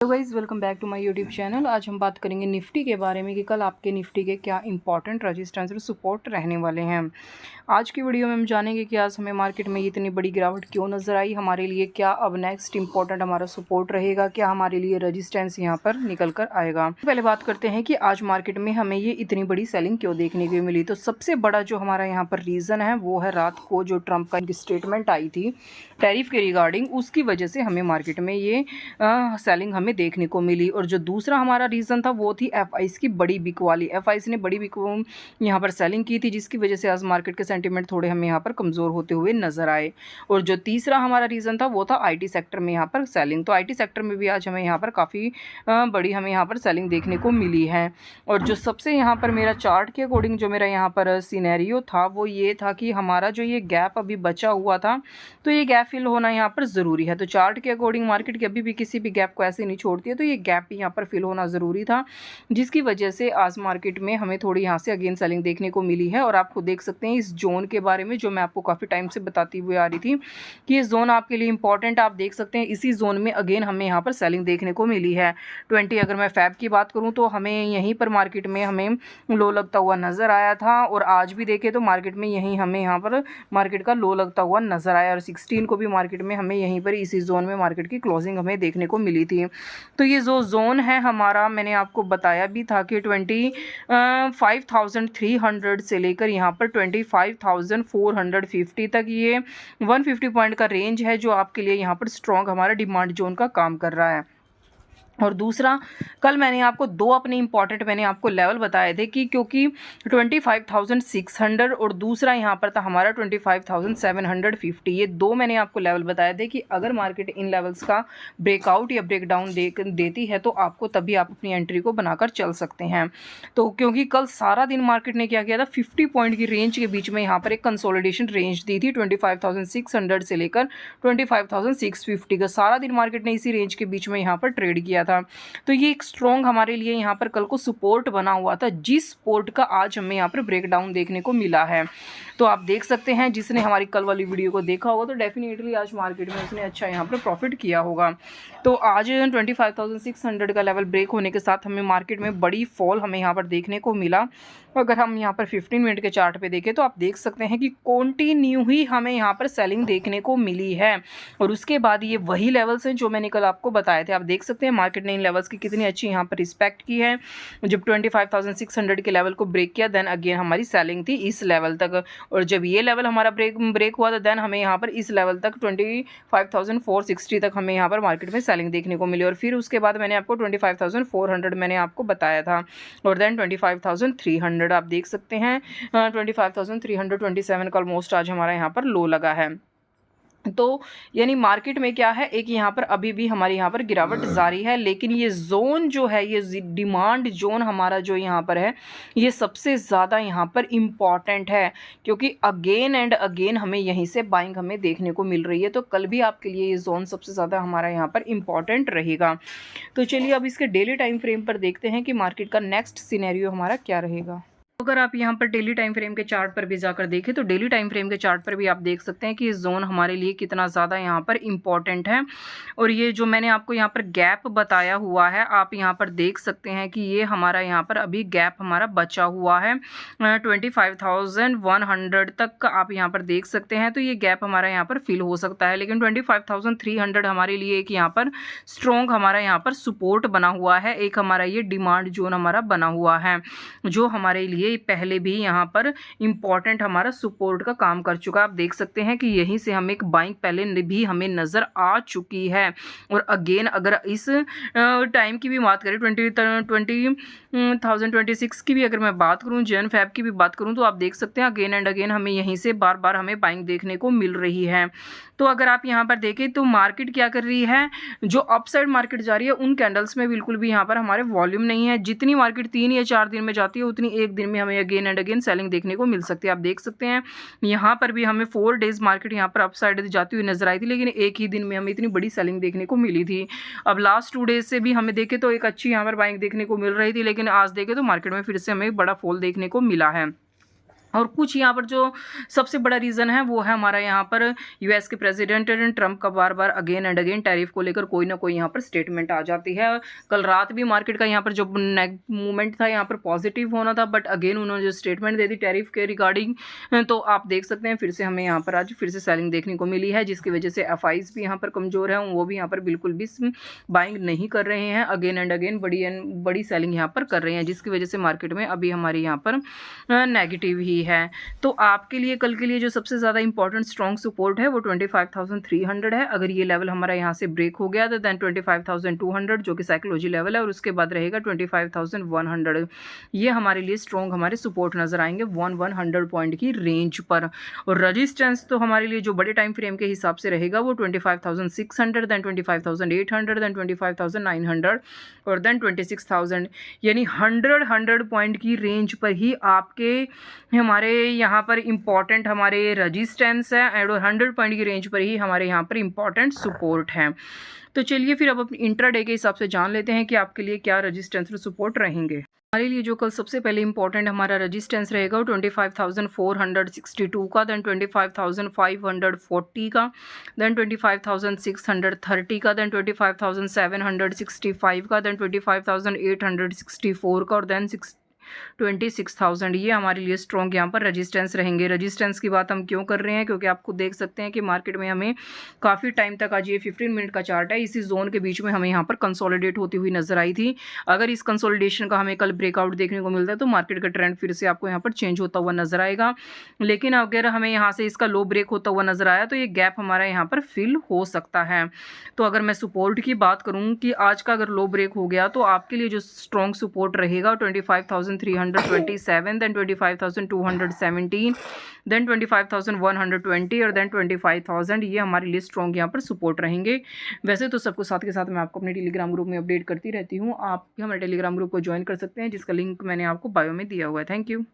तो guys welcome back to my YouTube channel. आज हम बात करेंगे निफ्टी के बारे में कि कल आपके निफ्टी के क्या इंपॉर्टेंट रेजिस्टेंस और सपोर्ट रहने वाले हैं। आज की वीडियो में हम जानेंगे कि आज हमें मार्केट में इतनी बड़ी गिरावट क्यों नज़र आई, हमारे लिए क्या अब नेक्स्ट इंपॉर्टेंट हमारा सपोर्ट रहेगा, क्या हमारे लिए रेजिस्टेंस यहाँ पर निकल कर आएगा। पहले बात करते हैं कि आज मार्केट में हमें ये इतनी बड़ी सेलिंग क्यों देखने को मिली। तो सबसे बड़ा जो हमारा यहाँ पर रीज़न है वो है रात को जो ट्रंप का स्टेटमेंट आई थी टैरिफ के रिगार्डिंग, उसकी वजह से हमें मार्केट में ये सेलिंग हमें देखने को मिली। और जो दूसरा हमारा रीज़न था वो थी एफआईस की बड़ी बिक वाली, एफआईस ने बड़ी बिक यहाँ पर सेलिंग की थी, जिसकी वजह से आज मार्केट के सेंटीमेंट थोड़े हमें यहाँ पर कमज़ोर होते हुए नजर आए। और जो तीसरा हमारा रीज़न था वो था आईटी सेक्टर में यहाँ पर सेलिंग। तो आईटी सेक्टर में भी आज हमें यहाँ पर काफ़ी बड़ी हमें यहाँ पर सेलिंग देखने को मिली है। और जो सबसे यहाँ पर मेरा चार्ट के अकॉर्डिंग जो मेरा यहाँ पर सिनेरियो था वो ये था कि हमारा जो ये गैप अभी बचा हुआ था तो ये गैप फिल होना यहाँ पर ज़रूरी है। तो चार्ट के अकॉर्डिंग मार्केट की अभी भी किसी भी गैप को ऐसे नहीं छोड़ती है, तो ये गैप भी यहाँ पर फिल होना ज़रूरी था, जिसकी वजह से आज मार्केट में हमें थोड़ी यहाँ से अगेन सेलिंग देखने को मिली है। और आपको देख सकते हैं इस जोन के बारे में जो मैं आपको काफ़ी टाइम से बताती हुई आ रही थी कि ये जोन आपके लिए इंपॉर्टेंट, आप देख सकते हैं इसी जोन में अगेन हमें यहाँ पर सेलिंग देखने को मिली है। 20 अगर मैं फैब की बात करूँ तो हमें यहीं पर मार्केट में हमें लो लगता हुआ नज़र आया था, और आज भी देखें तो मार्केट में यहीं हमें यहाँ पर मार्केट का लो लगता हुआ नज़र आया। और 16 को भी मार्केट में हमें यहीं पर इसी जोन में मार्केट की क्लोजिंग हमें देखने को मिली थी। तो ये जो जोन है हमारा, मैंने आपको बताया भी था कि 25,300 से लेकर यहाँ पर 25,450 तक ये 150 पॉइंट का रेंज है जो आपके लिए यहाँ पर स्ट्रॉन्ग हमारा डिमांड जोन का काम कर रहा है। और दूसरा, कल मैंने आपको दो अपने इंपॉर्टेंट मैंने आपको लेवल बताए थे कि क्योंकि 25,600 और दूसरा यहाँ पर था हमारा 25,750, ये दो मैंने आपको लेवल बताए थे कि अगर मार्केट इन लेवल्स का ब्रेकआउट या ब्रेकडाउन देती है तो आपको तभी आप अपनी एंट्री को बनाकर चल सकते हैं। तो क्योंकि कल सारा दिन मार्केट ने क्या किया था, 50 पॉइंट की रेंज के बीच में यहाँ पर एक कंसोलिडेशन रेंज दी थी 25,600 से लेकर 25,650 का, सारा दिन मार्केट ने इसी रेंज के बीच में यहाँ पर ट्रेड किया था। तो ये एक स्ट्रॉन्ग हमारे लिए यहाँ पर कल को सपोर्ट बना हुआ था, जिस सपोर्ट का आज हमें यहाँ पर ब्रेकडाउन देखने को मिला है। तो आप देख सकते हैं जिसने हमारी कल वाली वीडियो को देखा होगा तो डेफिनेटली आज मार्केट में उसने अच्छा यहाँ पर प्रॉफिट किया होगा। तो आज 25,600 का लेवल ब्रेक होने के साथ हमें मार्केट में बड़ी फॉल हमें यहाँ पर देखने को मिला। अगर हम यहाँ पर 15 मिनट के चार्ट पे देखें तो आप देख सकते हैं कि कंटिन्यू ही हमें यहाँ पर सेलिंग देखने को मिली है। और उसके बाद ये वही लेवल्स हैं जो मैंने कल आपको बताए थे। आप देख सकते हैं मार्केट ने इन लेवल्स की कितनी अच्छी यहाँ पर रिस्पेक्ट की है। जब 25,600 के लेवल को ब्रेक किया देन अगेन हमारी सेलिंग थी इस लेवल तक, और जब ये लेवल हमारा ब्रेक हुआ तो देन हमें यहाँ पर इस लेवल तक 25,460 तक हमें यहाँ पर मार्केट में सेलिंग देखने को मिली। और फिर उसके बाद मैंने आपको 25,400 मैंने आपको बताया था, और देन 25,300 आप देख सकते हैं 25,327 का ऑलमोस्ट आज हमारा यहाँ पर लो लगा है। तो यानी मार्केट में क्या है, एक यहाँ पर अभी भी हमारी यहाँ पर गिरावट जारी है, लेकिन ये जोन जो है, ये डिमांड जोन हमारा जो यहाँ पर है, ये सबसे ज़्यादा यहाँ पर इम्पॉर्टेंट है, क्योंकि अगेन एंड अगेन हमें यहीं से बाइंग हमें देखने को मिल रही है। तो कल भी आपके लिए ये जोन सबसे ज़्यादा हमारा यहाँ पर इम्पॉर्टेंट रहेगा। तो चलिए अब इसके डेली टाइम फ्रेम पर देखते हैं कि मार्केट का नेक्स्ट सिनेरियो हमारा क्या रहेगा। अगर आप यहाँ पर डेली टाइम फ्रेम के चार्ट पर भी जाकर देखें तो डेली टाइम फ्रेम के चार्ट पर भी आप देख सकते हैं कि ये जोन हमारे लिए कितना ज़्यादा यहाँ पर इम्पॉर्टेंट है। और ये जो मैंने आपको यहाँ पर गैप बताया हुआ है, आप यहाँ पर देख सकते हैं कि ये हमारा यहाँ पर अभी गैप हमारा बचा हुआ है 25,100 तक का, आप यहाँ पर देख सकते हैं। तो ये गैप हमारा यहाँ पर फिल हो सकता है, लेकिन 25,300 हमारे लिए एक यहाँ पर स्ट्रॉन्ग हमारा यहाँ पर सपोर्ट बना हुआ है, एक हमारा ये डिमांड जोन हमारा बना हुआ है, जो हमारे लिए पहले भी यहाँ पर इंपॉर्टेंट हमारा सपोर्ट का काम कर चुका है। आप देख सकते हैं कि यहीं से हमें एक बाइंग पहले भी हमें नज़र आ चुकी है। और अगेन अगर इस टाइम की भी बात करें 2026 की भी अगर मैं बात करूँ, जन फैब की भी बात करूँ, तो आप देख सकते हैं अगेन एंड अगेन हमें यहीं से बार बार हमें बाइंग देखने को मिल रही है। तो अगर आप यहाँ पर देखें तो मार्केट क्या कर रही है, जो अपसाइड मार्केट जा रही है उन कैंडल्स में बिल्कुल भी यहाँ पर हमारे वॉल्यूम नहीं है। जितनी मार्केट 3 या 4 दिन में जाती है उतनी एक दिन में हमें अगेन एंड अगेन सेलिंग देखने को मिल सकती है। आप देख सकते हैं यहाँ पर भी हमें 4 डेज मार्केट यहाँ पर अपसाइड जाती हुई नजर आई थी, लेकिन एक ही दिन में हमें इतनी बड़ी सेलिंग देखने को मिली थी। अब लास्ट 2 डेज से भी हमें देखें तो एक अच्छी यहाँ पर बाइंग देखने को मिल रही थी, लेकिन आज देखें तो मार्केट में फिर से हमें बड़ा फॉल देखने को मिला है। और कुछ यहाँ पर जो सबसे बड़ा रीज़न है वो है हमारा यहाँ पर यूएस के प्रेसिडेंट ट्रंप का बार बार अगेन एंड अगेन टैरिफ को लेकर कोई ना कोई यहाँ पर स्टेटमेंट आ जाती है। कल रात भी मार्केट का यहाँ पर जो मूवमेंट था यहाँ पर पॉजिटिव होना था, बट अगेन उन्होंने जो स्टेटमेंट दे दी टैरिफ के रिगार्डिंग, तो आप देख सकते हैं फिर से हमें यहाँ पर आज फिर से सेलिंग देखने को मिली है, जिसकी वजह से एफआईज भी यहाँ पर कमज़ोर है, वो भी यहाँ पर बिल्कुल भी बाइंग नहीं कर रहे हैं, अगेन एंड अगेन बड़ी सेलिंग यहाँ पर कर रहे हैं, जिसकी वजह से मार्केट में अभी हमारी यहाँ पर नेगेटिव ही है। तो आपके लिए कल के लिए जो सबसे ज़्यादा इंपॉर्टेंट स्ट्रॉन्ग सपोर्ट है वो 25,300 है। अगर ये लेवल हमारा यहाँ से ब्रेक हो गया तो देन 25,200 जो कि साइकोलॉजी लेवल है, और उसके बाद रहेगा 25,100। ये हमारे लिए स्ट्रॉन्ग हमारे सपोर्ट नजर आएंगे 100 पॉइंट की रेंज पर। और रजिस्टेंस तो हमारे लिए जो बड़े टाइम फ्रेम के हिसाब से रहेगा वो 25,600, देन 25,800, देन 25,900 और देन 26,000, यानी 100 पॉइंट की रेंज पर ही आपके हमारे यहाँ पर इम्पॉर्टेंट हमारे रजिस्टेंस है, एंड 100 पॉइंट की रेंज पर ही हमारे यहाँ पर इम्पॉर्टेंट सपोर्ट है। तो चलिए फिर अब अपने इंट्राडे के हिसाब से जान लेते हैं कि आपके लिए क्या रजिस्टेंस और सपोर्ट रहेंगे। हमारे लिए जो कल सबसे पहले इंपॉर्टेंट हमारा रजिस्टेंस रहेगा वो 25,462 का, देन 25,540 का, देन 25,630 का, देन 25,765 का, देन 25,864 का और देन 26,000। ये हमारे लिए स्ट्रॉन्ग यहाँ पर रजिस्टेंस रहेंगे। रजिस्टेंस की बात हम क्यों कर रहे हैं, क्योंकि आप खुद देख सकते हैं कि मार्केट में हमें काफ़ी टाइम तक, आज ये 15 मिनट का चार्ट है, इसी जोन के बीच में हमें यहाँ पर कंसोलिडेट होती हुई नजर आई थी। अगर इस कंसोलिडेशन का हमें कल ब्रेकआउट देखने को मिलता है तो मार्केट का ट्रेंड फिर से आपको यहाँ पर चेंज होता हुआ नजर आएगा। लेकिन अगर हमें यहाँ से इसका लो ब्रेक होता हुआ नजर आया तो ये गैप हमारा यहाँ पर फिल हो सकता है। तो अगर मैं सपोर्ट की बात करूँ कि आज का अगर लो ब्रेक हो गया तो आपके लिए जो स्ट्रॉन्ग सपोर्ट रहेगा 25,327, देन 25,217, देन 25,120 और देन 25,000। ये हमारे लिए स्ट्रॉन्ग यहाँ पर सपोर्ट रहेंगे। वैसे तो सबको साथ के साथ मैं आपको अपने टेलीग्राम ग्रुप में अपडेट करती रहती हूँ, आप भी हमारे टेलीग्राम ग्रुप को ज्वाइन कर सकते हैं, जिसका लिंक मैंने आपको बायो में दिया हुआ है। Thank you.